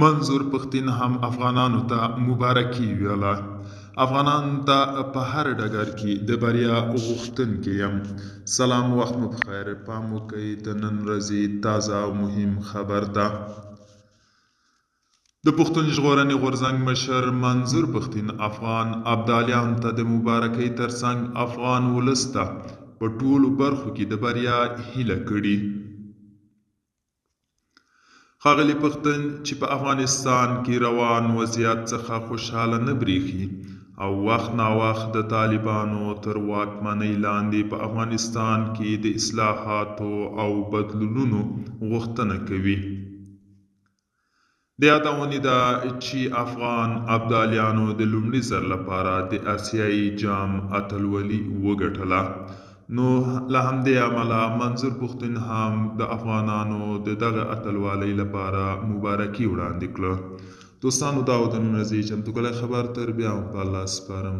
منظور پښتين هم افغانانو ته مبارکي ویله. افغانانو ته په هر ډګر کې د بریا غوښتونکی یم. سلام، وخت مو بخیر. پام وکړئ د نن ورځې تازه او مهم خبر ده. د پښتون ژغورنې غورځنګ مشر منظور پښتين افغان ابداليانو ته د مبارکۍ ترڅنګ افغان ولس ته په ټولو برخو کې د بریا هیله کړې. ښاغلی پښتون چې په افغانستان کې روان وضعیت څخه خوشحاله نه بریښي او وخت ناوخت د طالبانو تر واکمنۍ لاندې په افغانستان کې د اصلاحاتو او بدلونونو غوښتنه کوي. د یادونې ده چې افغان ابدالیانو د لومړي ځل لپاره د آسیایي جام اتلولي وګټله. نو له همدې امله منظور پښتون هم د افغانانو د دغه اتلوالۍ لپاره مبارکي وړاندې کړه. دوستانو، دا و د نن ورځې چمتو کړی خبر. تر بیا هم په الله سپارم.